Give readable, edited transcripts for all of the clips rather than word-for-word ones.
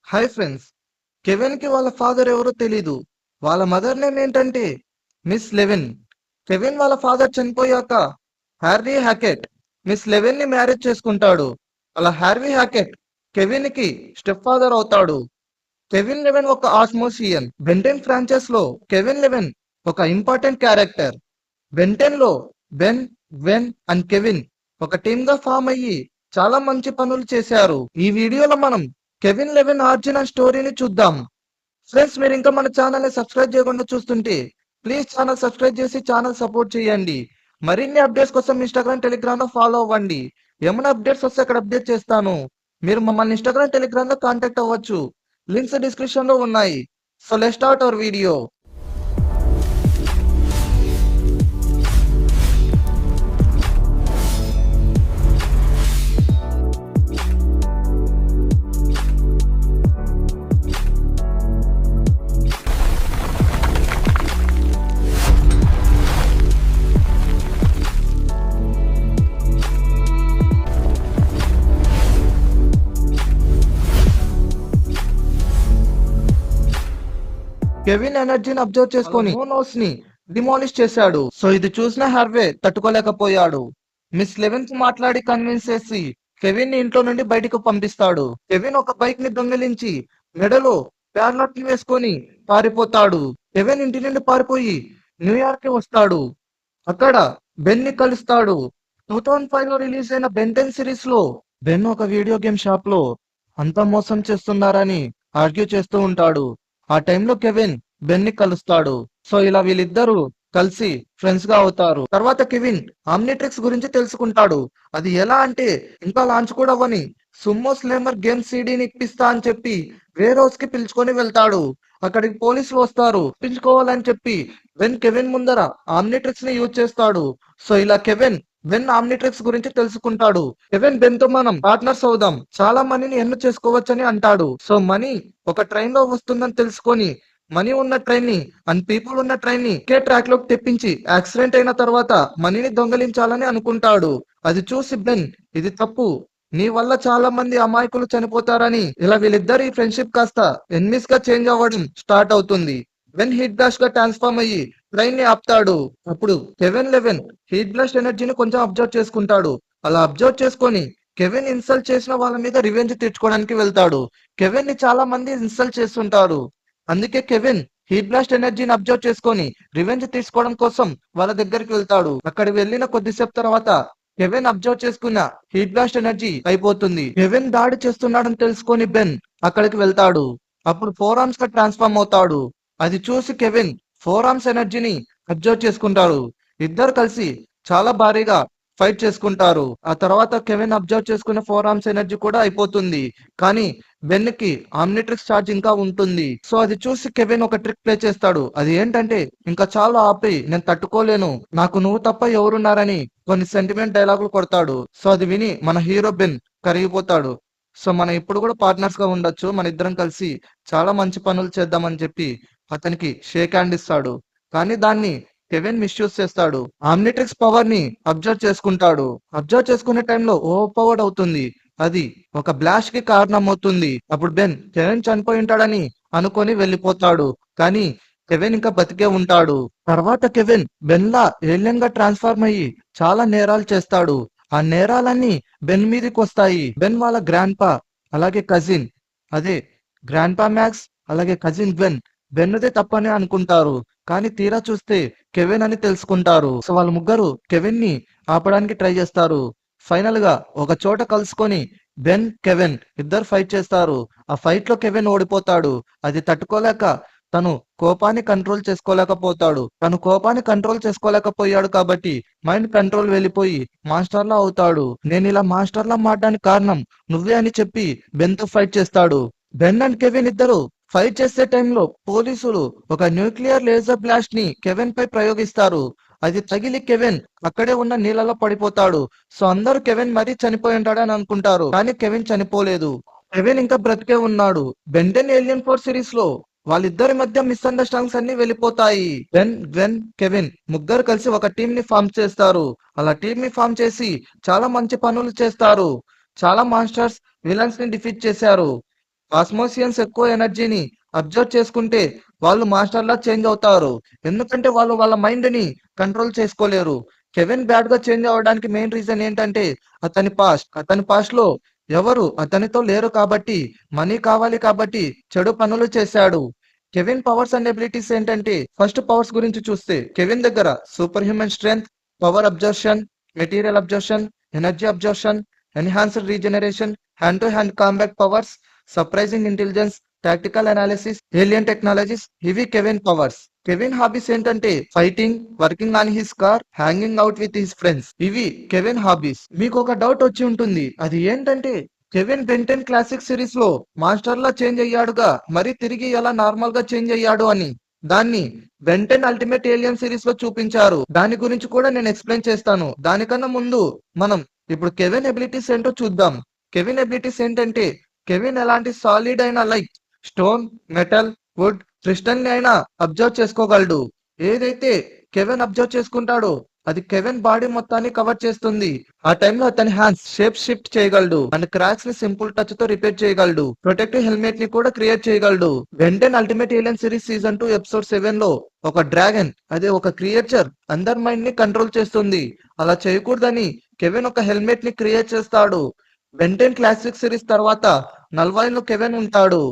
Hi friends. కెవిన్‌కి వాళ్ళ father ఎవరో తెలీదు. వాళ్ళ మదర్ నేమ్ ఏంటంటే మిస్ లెవిన్. కెవిన్ వాళ్ళ ఫాదర్ చనిపోయాక హార్వీ హ్యాకెట్ మిస్ లెవిన్‌ని మ్యారేజ్ చేసుకుంటాడు. అలా హార్వీ హ్యాకెట్ కెవిన్‌కి స్టెప్ ఫాదర్ అవుతాడు. కెవిన్ లెవెన్ ఒక ఆస్మోసియన్. బెంటెన్ ఫ్రాంచైజ్ లో కెవిన్ లెవెన్ ఒక ఇంపార్టెంట్ క్యారెక్టర్. బెంటెన్ లో బెన్, గ్వెన్ అండ్ కెవిన్ ఒక టీమ్ గా ఫామ్ అయ్యి చాలా మంచి పనులు చేశారు. ఈ వీడియోలో మనం కెవిన్ లెవెన్ ఆర్జిన్ అండ్ స్టోరీని చూద్దాం. ఫ్రెండ్స్, మీరు ఇంకా మన ఛానల్ ని సబ్స్క్రైబ్ చేయకుండా చూస్తుంటే ప్లీజ్ ఛానల్ సబ్స్క్రైబ్ చేసి ఛానల్ సపోర్ట్ చేయండి. మరిన్ని అప్డేట్స్ కోసం ఇన్స్టాగ్రామ్ టెలిగ్రామ్ లో ఫాలో అవ్వండి. ఏమైనా అప్డేట్స్ వస్తే అక్కడ అప్డేట్ చేస్తాను. మీరు మమ్మల్ని ఇన్స్టాగ్రామ్ టెలిగ్రామ్ లో కాంటాక్ట్ అవ్వచ్చు. లింక్స్ డిస్క్రిప్షన్ లో ఉన్నాయి. So let's start our video. Kevin ఎనర్జీని అబ్జర్వ్ చేసుకొని హోనోస్ ని డిమాలిష్ చేశాడు. సో ఇది చూసిన హార్వే తట్టుకోలేకపోయాడు. మిస్ లెవెన్ తో మాట్లాడి కన్విన్స్ చేసి కెవిన్ ని ఇంట్లో నుండి బయటకు పంపిస్తాడు. కెవిన్ ఒక బైక్ ని దొంగిలించి మెడలో ప్యాడ్లాక్ ని వేసుకొని పారిపోతాడు. కెవిన్ ఇంటి నుండి పారిపోయి న్యూయార్క్ కి వస్తాడు. అక్కడ బెన్ ని కలుస్తాడు. 2005 లో రిలీజ్ అయిన బెన్ 10 సిరీస్ లో బెన్ ఒక వీడియో గేమ్ షాప్ లో అంతా మోసం చేస్తున్నారని ఆర్గ్యూ చేస్తూ ఉంటాడు. ఆ టైంలో కెవిన్ బెన్ ని కలుస్తాడు. సో ఇలా వీళ్ళిద్దరూ కలిసి ఫ్రెండ్స్ గా అవుతారు. తర్వాత కెవిన్ ఆమ్నిట్రిక్స్ గురించి తెలుసుకుంటాడు. అది ఎలా అంటే ఇంకా లాంచ్ కూడా అవ్వని సుమ్మో స్లేమర్ గేమ్ సీడీని ఇప్పిస్తా అని చెప్పి వేరే హౌస్ కి పిలుచుకొని వెళ్తాడు. అక్కడికి పోలీసులు వస్తారు. పిలుచుకోవాలని చెప్పి బెన్ కెవిన్ ముందర ఆమ్నిట్రిక్స్ ని యూజ్ చేస్తాడు. సో ఇలా కెవిన్ బెన్ ఆమ్నిట్రిక్స్ గురించి తెలుసుకుంటాడు. కెవిన్ బెన్ తో మనం పార్ట్నర్స్ అవుదాం, చాలా మనీని ఎర్న్ చేసుకోవచ్చని అంటాడు. సో మనీ ఒక ట్రైన్ లో వస్తుందని తెలుసుకొని మనీ ఉన్న ట్రైన్ ని అండ్ పీపుల్ ఉన్న ట్రైన్ ని ఒకే ట్రాక్ లోకి తెప్పించి యాక్సిడెంట్ అయిన తర్వాత మనీని దొంగలించాలని అనుకుంటాడు. అది చూసి బెన్ ఇది తప్పు, నీ వల్ల చాలా మంది అమాయకులు చనిపోతారని ఇలా వీళ్ళిద్దరి ఫ్రెండ్షిప్ కాస్త ఎనిమిస్ గా చేంజ్ అవ్వడం స్టార్ట్ అవుతుంది. బెన్ హీట్ బ్లాస్ట్ గా ట్రాన్స్ఫార్మ్ అయ్యి ట్రైన్ ని ఆపుతాడు. అప్పుడు కెవిన్ లెవెన్ హీట్ బ్లాస్ట్ ఎనర్జీని కొంచెం అబ్జర్వ్ చేసుకుంటాడు. అలా అబ్జర్వ్ చేసుకొని కెవిన్ ఇన్సల్ట్ చేసిన వాళ్ళ మీద రివెంజ్ తీర్చుకోవడానికి వెళ్తాడు. కెవిన్ ని చాలా మంది ఇన్సల్ట్ చేస్తుంటారు. అందుకే కెవిన్ హీట్ బ్లాస్ట్ ఎనర్జీని అబ్జర్వ్ చేసుకొని రివెంజ్ తీసుకోవడం కోసం వాళ్ళ దగ్గరికి వెళ్తాడు. అక్కడికి వెళ్ళిన కొద్దిసేపు తర్వాత కెవిన్ అబ్జర్వ్ చేసుకున్న హీట్ బ్లాస్ట్ ఎనర్జీ అయిపోతుంది. కెవిన్ దాడి చేస్తున్నాడని తెలుసుకొని బెన్ అక్కడికి వెళ్తాడు. అప్పుడు ఫోర్ ఆర్మ్స్ గా ట్రాన్స్ఫార్మ్ అవుతాడు. అది చూసి కెవిన్ ఫోర్ ఆర్మ్స్ ఎనర్జీని అబ్జర్వ్ చేసుకుంటాడు. ఇద్దరు కలిసి చాలా భారీగా ఫైట్ చేసుకుంటారు. ఆ తర్వాత కెవిన్ అబ్జర్వ్ చేసుకున్న ఫోర్ ఆర్మ్స్ ఎనర్జీ కూడా అయిపోతుంది. కానీ బెన్ కి ఆమ్నిట్రిక్స్ ఛార్జ్ ఇంకా ఉంటుంది. సో అది చూసి కెవిన్ ఒక ట్రిక్ ప్లే చేస్తాడు. అది ఏంటంటే ఇంకా చాలా ఆపి, నేను తట్టుకోలేను, నాకు నువ్వు తప్ప ఎవరున్నారని కొన్ని సెంటిమెంట్ డైలాగులు కొడతాడు. సో అది విని మన హీరో బెన్ కరిగిపోతాడు. సో మనం ఇప్పుడు కూడా పార్ట్నర్స్ గా ఉండొచ్చు, మన ఇద్దరం కలిసి చాలా మంచి పనులు చేద్దామని చెప్పి అతనికి షేక్ హ్యాండ్ ఇస్తాడు. కానీ దాన్ని కెవిన్ మిస్యూజ్ చేస్తాడు. ఆమ్నిట్రిక్స్ పవర్ ని అబ్జర్వ్ చేసుకుంటాడు. అబ్జర్వ్ చేసుకునే టైంలో ఓవర్ పవర్డ్ అవుతుంది. అది ఒక బ్లాస్ట్ కి కారణమవుతుంది. అప్పుడు బెన్ కెవిన్ చనిపోయి ఉంటాడని అనుకొని వెళ్ళిపోతాడు. కానీ కెవిన్ ఇంకా బతికే ఉంటాడు. తర్వాత కెవిన్ బెన్ లా ఏలియన్ గా ట్రాన్స్ఫార్మ్ అయ్యి చాలా నేరాలు చేస్తాడు. ఆ నేరాలన్నీ బెన్ మీదకి వస్తాయి. బెన్ వాళ్ళ గ్రాండ్ పా అలాగే కజిన్, అదే గ్రాండ్ పా మ్యాక్స్ అలాగే కజిన్ గ్వెన్ బెన్నుదే తప్పని అనుకుంటారు. కానీ తీరా చూస్తే కెవిన్ అని తెలుసుకుంటారు. సో వాళ్ళ ముగ్గురు కెవిన్ ని ఆపడానికి ట్రై చేస్తారు. ఫైనల్ గా ఒక చోట కలుసుకొని బెన్ కెవిన్ ఇద్దరు ఫైట్ చేస్తారు. ఆ ఫైట్ లో కెవిన్ ఓడిపోతాడు. అది తట్టుకోలేక తను కోపాన్ని కంట్రోల్ చేసుకోలేకపోతాడు. తను కోపాన్ని కంట్రోల్ చేసుకోలేకపోయాడు కాబట్టి మైండ్ కంట్రోల్ వెళ్ళిపోయి మాస్టర్ లా అవుతాడు. నేను ఇలా మాస్టర్ లా మారడానికి కారణం నువ్వే అని చెప్పి బెన్ తో ఫైట్ చేస్తాడు. బెన్ అండ్ కెవిన్ ఇద్దరు ఫైట్ చేసే టైంలో పోలీసులు ఒక న్యూక్లియర్ లేజర్ బ్లాస్ట్ ని కెవిన్ పై ప్రయోగిస్తారు. అది తగిలి కెవిన్ అక్కడే ఉన్న నీళ్ళలో పడిపోతాడు. సో అందరూ కెవిన్ మరీ చనిపోయి ఉంటాడని అనుకుంటారు. కానీ కెవిన్ చనిపోలేదు. కెవిన్ ఇంకా బ్రతికే ఉన్నాడు. బెంటెన్ ఏలియన్ ఫోర్ సిరీస్ లో వాళ్ళిద్దరి మధ్య మిస్అండర్స్టాండింగ్స్ అన్ని వెళ్ళిపోతాయి. బెన్, గ్వెన్, కెవిన్ ముగ్గురు కలిసి ఒక టీం ని ఫామ్ చేస్తారు. అలా టీం ని ఫామ్ చేసి చాలా మంచి పనులు చేస్తారు. చాలా మాస్టర్స్ విలన్స్ ని డిఫీట్ చేశారు. కాస్మోసియన్స్ ఎక్కువ ఎనర్జీని అబ్జర్వ్ చేసుకుంటే వాళ్ళు మాస్టర్లా చేంజ్ అవుతారు. ఎందుకంటే వాళ్ళు వాళ్ళ మైండ్ ని కంట్రోల్ చేసుకోలేరు. కెవిన్ బ్యాడ్ గా చేంజ్ అవ్వడానికి మెయిన్ రీజన్ ఏంటంటే అతని పాస్ట్ లో ఎవరు అతనితో లేరు కాబట్టి, మనీ కావాలి కాబట్టి చెడు పనులు చేశాడు. కెవిన్ పవర్స్ అండ్ ఎబిలిటీస్ ఏంటంటే, ఫస్ట్ పవర్స్ గురించి చూస్తే కెవిన్ దగ్గర super human strength, power absorption, material absorption, energy absorption, enhanced regeneration, hand to hand combat powers, surprising intelligence, tactical analysis, alien technologies, ఇవి కెవిన్ పవర్స్. కెవిన్ హాబీస్ ఏంటంటే fighting, working on his car, hanging out with his friends. ఇవి Kevin hobbies. మీకు ఒక doubt వచ్చి ఉంటుంది, అది ఏంటంటే Kevin Ben Ten classic series లో మాస్టర్ లా చేంజ్ అయ్యాడుగా, మరి తిరిగి ఎలా నార్మల్ గా చేంజ్ అయ్యాడు అని. దాన్ని బెంటెన్ అల్టిమేట్ ఏలియన్ సిరీస్ లో చూపించారు. దాని గురించి కూడా నేను ఎక్స్ప్లెయిన్ చేస్తాను. దానికన్నా ముందు మనం ఇప్పుడు కెవిన్ ఎబిలిటీస్ ఏంటో చూద్దాం. కెవిన్ ఎబిలిటీస్ ఏంటంటే, కెవిన్ ఎలాంటి సాలిడ్ అయిన like stone, metal, wood, crystal ని అయినా అబ్జర్వ్ చేసుకోగలడు. ఏదైతే కెవిన్ అబ్జర్వ్ చేసుకుంటాడో అది కెవిన్ బాడీ మొత్తాన్ని కవర్ చేస్తుంది. ఆ టైంలో అతని హ్యాండ్స్ షేప్ షిఫ్ట్ చేయగలడు అండ్ క్రాక్స్ ని సింపుల్ టచ్ తో రిపేర్ చేయగలడు. ప్రొటెక్టివ్ హెల్మెట్ ని కూడా క్రియేట్ చేయగలడు. Ben Ten ultimate alien series season 2 episode 7 లో ఒక డ్రాగన్, అదే ఒక క్రియేచర్ అందర్ మైండ్ ని కంట్రోల్ చేస్తుంది. అలా చేయకూడదని కెవిన్ ఒక హెల్మెట్ ని క్రియేట్ చేస్తాడు. బెంటెన్ క్లాసిక్ సిరీస్ తర్వాత నల్వాయిడ్ లో కెవిన్ ఉంటాడు.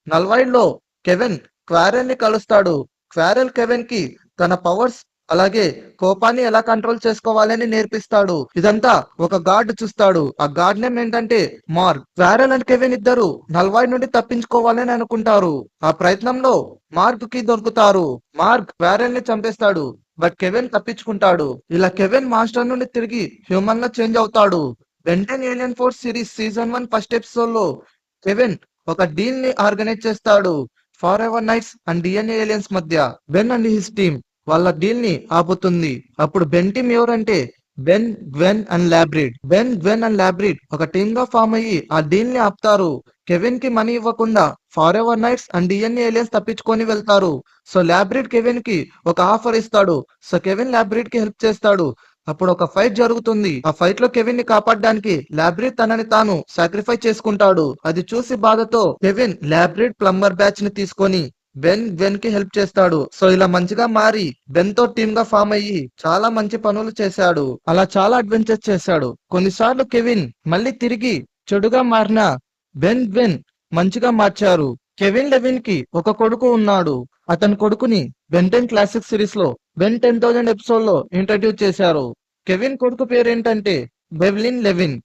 నల్వాయిడ్ లో కెవిన్ క్వారెల్ ని కలుస్తాడు. క్వారెల్ కెవిన్ కి తన పవర్స్ అలాగే కోపాన్ని ఎలా కంట్రోల్ చేసుకోవాలని నేర్పిస్తాడు. ఇదంతా ఒక గార్డ్ చూస్తాడు. ఆ గార్డ్ నేమ్ ఏంటంటే మార్క్. క్వారెల్ అండ్ కెవిన్ ఇద్దరు నల్వాయిడ్ నుండి తప్పించుకోవాలని అనుకుంటారు. ఆ ప్రయత్నంలో మార్క్ కి దొరుకుతారు. మార్క్ క్వారెల్ ని చంపేస్తాడు. బట్ కెవిన్ తప్పించుకుంటాడు. ఇలా కెవిన్ మాస్టర్ నుండి తిరిగి హ్యూమన్ గా చేంజ్ అవుతాడు. Ben ten alien force series season 1 first episode లో కెవిన్ ఒక డీల్ ని ఆర్గనైజ్ చేస్తాడు. Forever knights and DNA aliens మధ్య. బెన్ అండ్ హిస్ టీమ్ వాళ్ళ డీల్ ని ఆపుతుంది. అప్పుడు బెన్ టీమ్ ఎవరంటే బెన్, గ్వెన్ అండ్ లాబ్రిడ్. బెన్, గ్వెన్ అండ్ లాబ్రిడ్ ఒక టీమ్ గా ఫామ్ అయ్యి ఆ డీల్ ని ఆపుతారు. కెవిన్ కి మనీ ఇవ్వకుండా forever knights and DNA aliens తప్పించుకొని వెళ్తారు. సో లాబ్రిడ్ కెవిన్ కి ఒక ఆఫర్ ఇస్తాడు. సో కెవిన్ లాబ్రిడ్ కి హెల్ప్ చేస్తాడు. అప్పుడు ఒక ఫైట్ జరుగుతుంది. ఆ ఫైట్ లో కెవిన్ ని కాపాడడానికి లాబ్రిడ్ తనని తాను సాక్రిఫైస్ చేసుకుంటాడు. అది చూసి బాధతో కెవిన్ లాబ్రిడ్ ప్లంబర్ బ్యాచ్ ని తీసుకొని బెన్ కి హెల్ప్ చేస్తాడు. సో ఇలా మంచిగా మారి బెన్ తో టీమ్ గా ఫామ్ అయ్యి చాలా మంచి పనులు చేశాడు. అలా చాలా అడ్వెంచర్స్ చేశాడు. కొన్నిసార్లు కెవిన్ మళ్ళీ తిరిగి చెడుగా మారిన బెన్ మంచిగా మార్చారు. కెవిన్ లెవిన్ కి ఒక కొడుకు ఉన్నాడు. అతని కొడుకుని బెంటెన్ క్లాసిక్ సిరీస్ లో బెన్ 10,000 ఎపిసోడ్ లో ఇంట్రడ్యూస్ చేశారు. కెవిన్ కొడుకు పేరేంటంటే బెవ్లిన్ లెవిన్.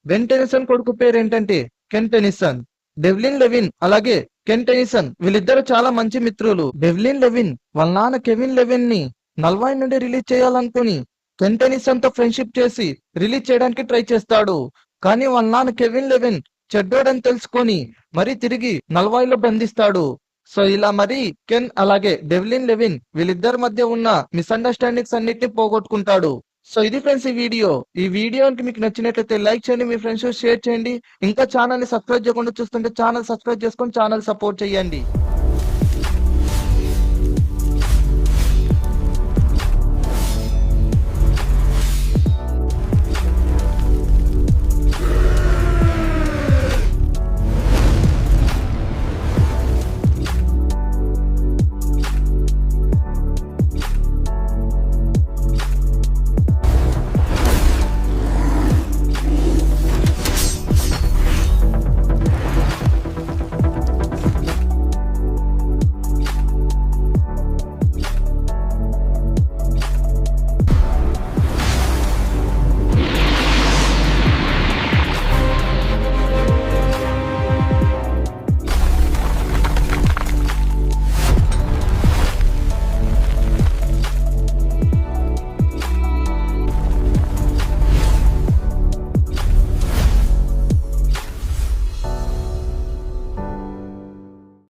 బెన్ టెనిసన్ కొడుకు పేరేంటంటే కెన్ టెనిసన్. డెవ్లిన్ లెవిన్ అలాగే కెన్ టెనిసన్ వీళ్ళిద్దరు చాలా మంచి మిత్రులు. డెవ్లిన్ లెవిన్ వాళ్ళ నాన్న కెవిన్ లెవిన్ ని నల్వాయిడ్ నుండి రిలీజ్ చేయాలనుకుని కెన్ టెనిసన్ తో ఫ్రెండ్షిప్ చేసి రిలీజ్ చేయడానికి ట్రై చేస్తాడు. కానీ వాళ్ళ నాన్న కెవిన్ లెవిన్ చెడ్డోడని తెలుసుకొని మరీ తిరిగి నల్వాయిడ్ లో బంధిస్తాడు. సో ఇలా మరి కెన్ అలాగే డెవ్లిన్ లెవిన్ వీళ్ళిద్దరి మధ్య ఉన్న మిస్అండర్స్టాండింగ్స్ అన్నిటిని పోగొట్టుకుంటాడు. సో ఇది ఫ్రెండ్స్ ఈ వీడియోకి మీకు నచ్చినట్లయితే లైక్ చేయండి, మీ ఫ్రెండ్స్ షేర్ చేయండి. ఇంకా ఛానల్ ని సబ్స్క్రైబ్ చేయకుండా చూస్తుంటే ఛానల్ సబ్స్క్రైబ్ చేసుకొని ఛానల్ సపోర్ట్ చేయండి.